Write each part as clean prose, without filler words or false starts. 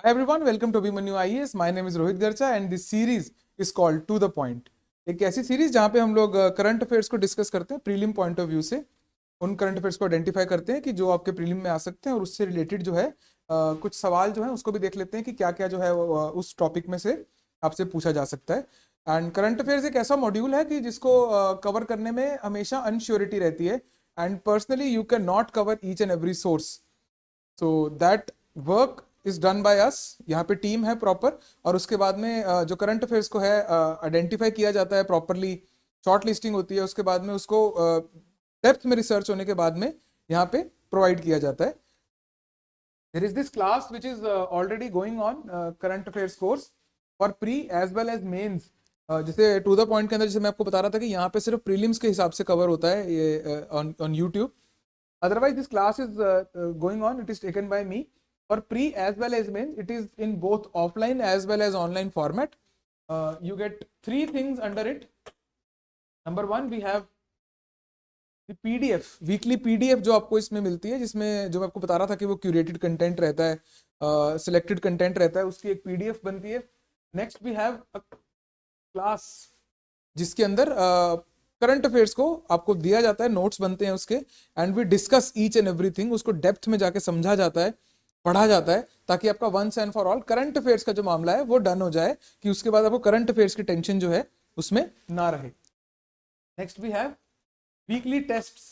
Hi everyone, welcome to Abhimanyu IAS. My name is Rohit Garcha and this series is called To the Point. एक ऐसी series जहाँ पे हम लोग current affairs को discuss करते हैं प्रीलिम पॉइंट ऑफ व्यू से, उन करंट अफेयर्स को आइडेंटिफाई करते हैं कि जो आपके प्रीलिम में आ सकते हैं और उससे रिलेटेड जो है कुछ सवाल जो है उसको भी देख लेते हैं कि क्या क्या जो है उस टॉपिक में से आपसे पूछा जा सकता है। एंड करंट अफेयर्स एक ऐसा मॉड्यूल है कि जिसको कवर करने में हमेशा अनश्योरिटी रहती है and personally you can not cover each and every source, so that work is done by us. यहाँ पे टीम है प्रॉपर और उसके बाद में जो करंट अफेयर्स को है आइडेंटिफाई किया जाता है प्रॉपरली, शॉर्ट लिस्टिंग होती है, उसके बाद में उसको डेप्थ में रिसर्च होने के बाद में यहाँ पे प्रोवाइड किया जाता है। There is this class which is already going on current affairs course for pre as well as mains. जैसे टू द पॉइंट के अंदर जैसे मैं आपको बता रहा था कि यहाँ पे सिर्फ प्रीलिम्स के हिसाब से कवर होता है ये on YouTube. Otherwise, this class is going on. It is taken by me for pre as well as mains. It is in both offline as well as online format. You get three things under it. Number one, we have the PDF, weekly PDF जो आपको इसमें मिलती है, जिसमें जो मैं आपको बता रहा था कि वो क्यूरेटेड कंटेंट रहता है, सिलेक्टेड कंटेंट रहता है, उसकी एक PDF बनती है। Next we have a class जिसके अंदर करंट अफेयर्स को आपको दिया जाता है, नोट्स बनते हैं उसके, and we discuss each and everything. उसको डेप्थ में जाके समझा जाता है, पढ़ा जाता है, ताकि आपका once and for all current affairs का जो मामला है वो डन हो जाए, कि उसके बाद आपको करंट अफेयर्स की टेंशन जो है उसमें ना रहे। Next we have weekly tests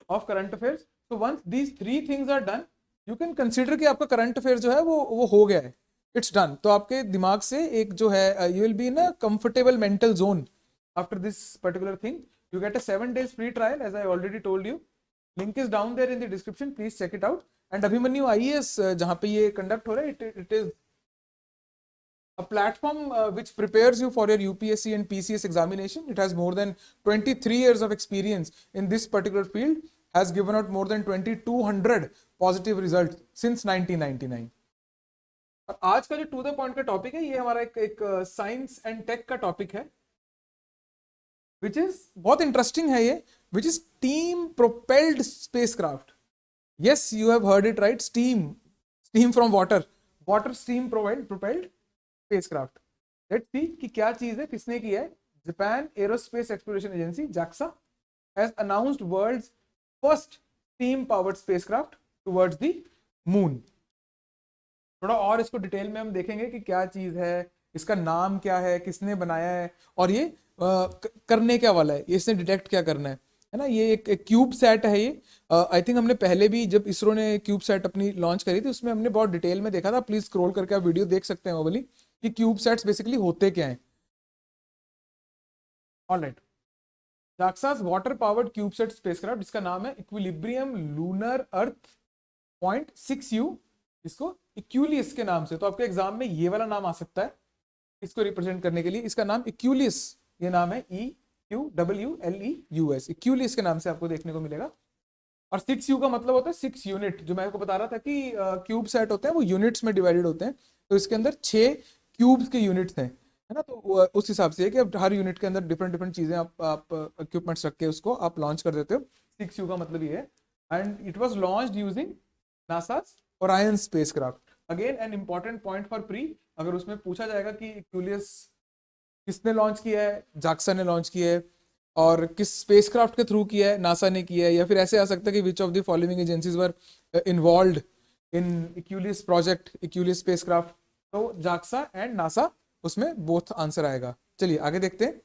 of current affairs. So once these three things are done, you can consider कि आपका करंट अफेयर जो है वो हो गया है, इट्स डन। तो आपके दिमाग से एक जो है you will be in a comfortable mental zone after this particular thing. You get a 7 days free trial as I already told you. Link is down there in the description, please check it out. And Abhimanyu IAS जहाँ पे ये conduct हो रहा है, it is a platform which prepares you for your UPSC and PCS examination. It has more than 23 years of experience in this particular field, has given out more than 2200 positive results since 1999. और आज का जो to the point का topic है, ये हमारा एक science and tech का टॉपिक है, विच इज बहुत इंटरेस्टिंग है ये, which is team propelled spacecraft. Yes, you have heard it right, steam from water steam propelled spacecraft. Let's see कि क्या चीज है, किसने की है। Japan aerospace exploration agency JAXA has announced world's first steam powered spacecraft towards the moon. थोड़ा और इसको डिटेल में हम देखेंगे कि क्या चीज है, इसका नाम क्या है, किसने बनाया है, और ये करने क्या वाला है, ये इसने डिटेक्ट क्या करना है ना। ये एक क्यूब सेट है। ये आई थिंक हमने पहले भी जब इसरो ने क्यूब सेट अपनी लॉन्च करी थी, उसमें हमने बहुत डिटेल में देखा था। प्लीज स्क्रॉल करके आप वीडियो देख सकते हैं वो वाली, कि क्यूब सेट्स बेसिकली होते क्या हैं। Alright, JAXA's water powered cube set spacecraft, जिसका नाम है इक्विलिब्रियम लूनर अर्थ .6U, इसको इक्यूलियस के नाम से। तो आपके एग्जाम में ये वाला नाम आ सकता है इसको रिप्रेजेंट करने के लिए। इसका नाम इक्यूलियस, ये नाम है EQWLEUS, इक्यूलियस के नाम से आपको देखने को मिलेगा। और 6U का मतलब होता है 6 यूनिट, जो मैं आपको बता रहा था कि क्यूब सेट होते हैं वो यूनिट्स में डिवाइडेड होते हैं, तो इसके अंदर 6 क्यूब्स के यूनिट्स हैं, है ना। तो उस हिसाब से कि अब हर यूनिट के अंदर डिफरेंट डिफरेंट चीजें आप इक्विपमेंट्स रख के उसको आप लॉन्च कर देते हो। 6U का मतलब ये है, and it was launched using NASA's Orion spacecraft. Again an important point for pre, अगर उसमें पूछा जाएगा कि इक्यूलियस किसने लॉन्च किया है, JAXA ने लॉन्च किया है, और किस स्पेसक्राफ्ट के थ्रू किया है, नासा ने किया है, या फिर ऐसे आ सकता है कि which of the following agencies were involved in Equuleus project, Equuleus spacecraft, तो JAXA एंड नासा उसमें बोथ आंसर आएगा। चलिए आगे देखते हैं।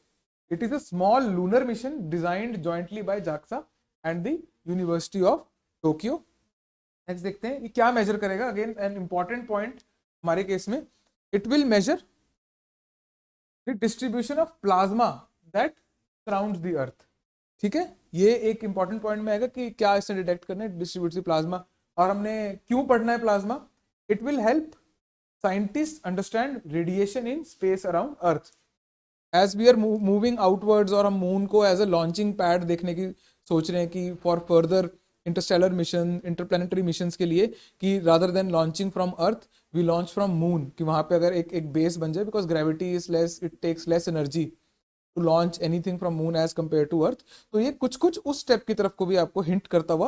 It is a small lunar mission designed jointly by JAXA and the University of Tokyo. Next देखते हैं ये क्या मेजर करेगा। अगेन एन इंपॉर्टेंट पॉइंट हमारे केस में, it will measure the distribution of plasma that surrounds the earth. ठीक है, ये एक इंपॉर्टेंट पॉइंट में आएगा कि क्या इसने डिटेक्ट करना है, डिस्ट्रीब्यूट द प्लाज्मा, और हमने क्यों पढ़ना है plasma. It will help scientist understand radiation in space around earth as we are moving outwards, और हम मून को एज अ लॉन्चिंग पैड देखने की सोच रहे हैं कि for further interstellar mission, interplanetary missions के लिए, कि rather than launching from earth we launch from moon, कि वहां पे अगर एक बेस बन जाए, because gravity is less, it takes less energy to launch anything from moon as compare to earth. तो ये कुछ कुछ उस स्टेप की तरफ को भी आपको हिंट करता हुआ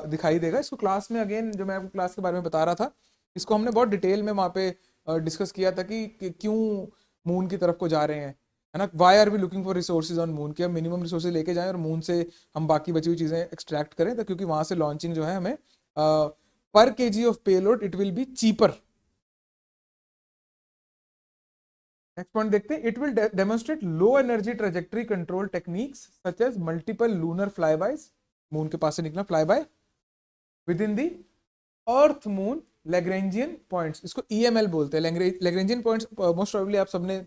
दिखाई देगा। इसको क्लास में अगेन जो मैं आपको क्लास के बारे में बता रहा था, इसको हमने बहुत डिटेल में वहाँ पे डिस्कस किया था कि क्यों मून की तरफ को जा रहे हैं, है ना। Why are we looking for resources on moon, कि हम मिनिमम रिसोर्सेज लेके जाएं और मून से हम बाकी बची हुई चीज़ें एक्सट्रैक्ट करें, तो क्योंकि वहाँ से लॉन्चिंग जो है हमें पर KG of payload it will be cheaper. Next point देखते हैं, it will demonstrate low energy trajectory control techniques such as multiple lunar flybys, moon के पास से निकला fly by within the earth moon Lagrangian points. इसको EML बोलते हैं, Lagrangian points. Most probably आप सबने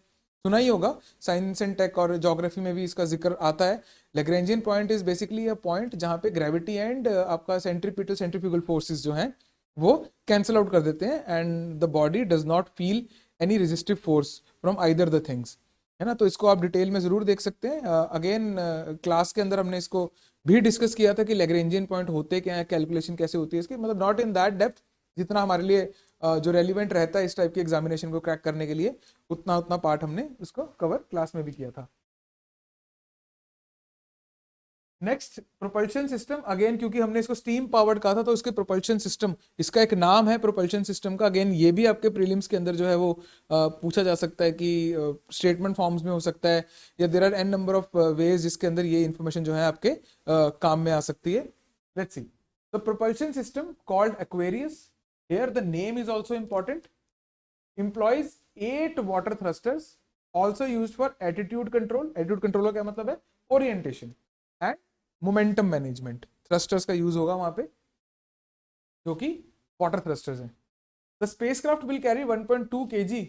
सुना ही होगा, साइंस एंड टेक और ज्योग्राफी में भी इसका जिक्र आता है। Lagrangian point is basically a point जहां पे ग्रेविटी एंड आपका सेंट्रीपिटल सेंट्रीफ्यूगल फोर्सेस जो हैं वो कैंसिल आउट कर देते हैं, and the body does not feel any resistive force from either the things, है ना। तो इसको आप डिटेल में जरूर देख सकते हैं। अगेन क्लास के अंदर हमने इसको भी डिस्कस किया था कि लैग्रेंजियन पॉइंट होते क्या है, कैलकुलेशन कैसे होती है इसकी, मतलब नॉट इन दैट डेप्थ, जितना हमारे लिए जो रेलिवेंट रहता है इस टाइप की एग्जामिनेशन को क्रैक करने के लिए, उतना उतना पार्ट हमने उसको कवर क्लास में भी किया था। नेक्स्ट प्रोपल्शन सिस्टम, अगेन क्योंकि हमने इसको स्टीम पावर्ड कहा था तो इसके प्रोपल्शन सिस्टम, इसका एक नाम है प्रोपल्शन सिस्टम का। अगेन ये भी आपके प्रीलिम्स के अंदर जो है वो पूछा जा सकता है कि स्टेटमेंट फॉर्म्स में हो सकता है, या there are n number of ways जिसके अंदर ये इंफॉर्मेशन जो है आपके काम में आ सकती है। Let's see the propulsion system called Aquarius, here the name is also important, employs 8 water thrusters also used for attitude control। attitude control का क्या मतलब है, orientation and momentum management. Thrusters का यूज होगा वहां पे जो कि वाटर थ्रस्टर्स हैं। The spacecraft will carry 1.2 kg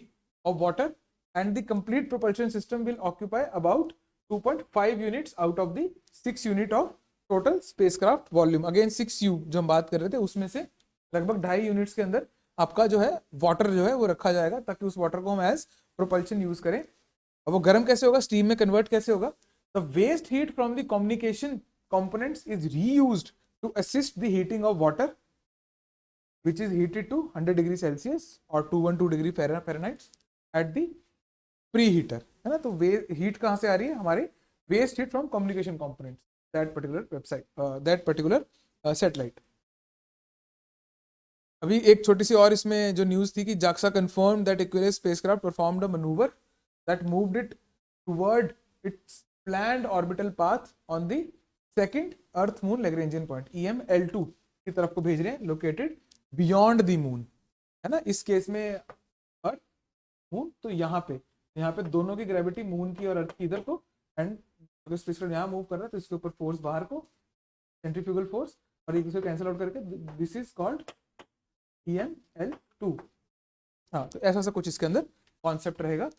of water and the complete propulsion system will occupy about 2.5 units out of the 6 unit of total spacecraft volume। Again 6U जो हम बात कर रहे थे उसमें से लगभग 2.5 यूनिट्स के अंदर आपका जो है वाटर जो है वो रखा जाएगा, ताकि उस वाटर को हम एज प्रोपल्शन यूज करें। अब वो गर्म कैसे होगा, स्टीम में कन्वर्ट कैसे होगा, the waste heat from the communication components is reused to assist the heating of water which is heated to 100 degree Celsius or 212 degree Fahrenheit at the preheater, है ना। तो हीट कहां से आ रही है, हमारे waste heat from communication components that particular website, that particular satellite. अभी एक छोटी सी और इसमें जो न्यूज थी कि JAXA confirmed that Aquarius spacecraft performed a maneuver that moved it toward its planned orbital path on the second earth moon Lagrangian point EML2 की तरफ को भेज रहे हैं, लोकेटेड बियॉन्ड द मून, है ना। इस केस में अर्थ मून, तो यहाँ पे दोनों की ग्रेविटी मून की और अर्थ की इधर को, एंड अगर स्पेसक्राफ्ट यहाँ मूव कर रहा है तो इसके ऊपर फोर्स बाहर को, सेंट्रीफ्यूगल फोर्स, और एक दूसरे कैंसिल आउट करके दिस इज कॉल्ड EML2। हाँ, तो ऐसा सा कुछ इसके अंदर कॉन्सेप्ट रहेगा।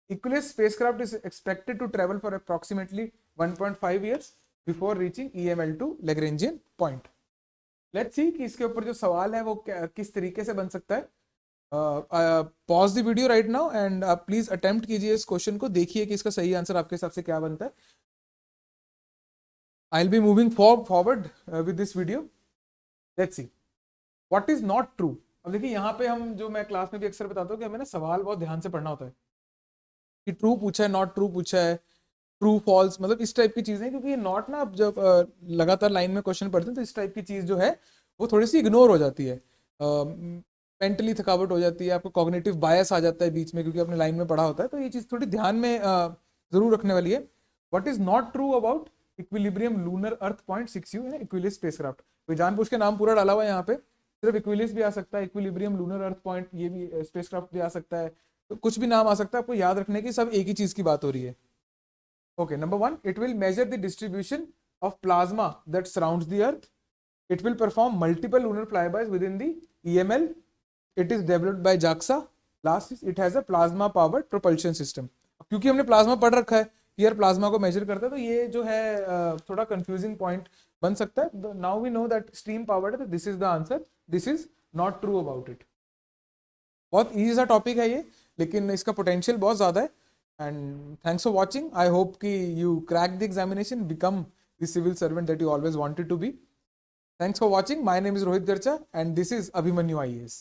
Aquarius spacecraft is expected to travel for approximately 1.5 years before reaching EML2 Lagrangian point। Let's see कि इसके ऊपर जो सवाल है वो किस तरीके से बन सकता है। Pause the video right now and आप प्लीज अटेम्प्ट कीजिए इस क्वेश्चन को, देखिए कि इसका सही आंसर आपके हिसाब से क्या बनता है। I will be moving forward with this video. Let's see what is not true. अब देखिए यहाँ पे हम, जो मैं क्लास में भी अक्सर बताता हूँ कि हमें ना सवाल बहुत ध्यान से पढ़ना होता है कि ट्रू पूछा है, नॉट ट्रू पूछा है, ट्रू फॉल्स, मतलब इस टाइप की चीजें, क्योंकि ये नॉट ना, आप जब लगातार लाइन में क्वेश्चन पढ़ते हैं तो इस टाइप की चीज जो है वो थोड़ी सी इग्नोर हो जाती है, मेंटली थकावट हो जाती है, आपको कॉग्निटिव बायस आ जाता है बीच में, क्योंकि आपने लाइन में पढ़ा होता है। तो ये चीज थोड़ी ध्यान में जरूर रखने वाली है। What is not true about equilibrium lunar earth point 6U in Equuleus spacecraft. कोई जानबूझ के नाम पूरा डाला हुआ है यहाँ पे, सिर्फ इक्विलिस भी आ सकता है, इक्विलिब्रियम लूनर अर्थ पॉइंट ये भी स्पेसक्राफ्ट भी आ सकता है, तो कुछ भी नाम आ सकता है। आपको याद रखने की सब एक ही चीज की बात हो रही है। Okay, number 1, it will measure the distribution of plasma that surrounds the earth. It will perform multiple lunar flybys within the EML। It is developed by JAXA। Last is it has a plasma powered propulsion system. क्योंकि हमने plasma पढ़ रखा है, यार plasma को major करता है, तो ये जो है थोड़ा कंफ्यूजिंग पॉइंट बन सकता है। Now we know that steam powered है, this is the answer, this is not true about it. बहुत इजी सा टॉपिक है ये, लेकिन इसका पोटेंशियल बहुत ज्यादा है। And thanks for watching. I hope कि you crack the examination, become the civil servant that you always wanted to be. Thanks for watching. My name is Rohit Garcha and this is Abhimanyu IAS।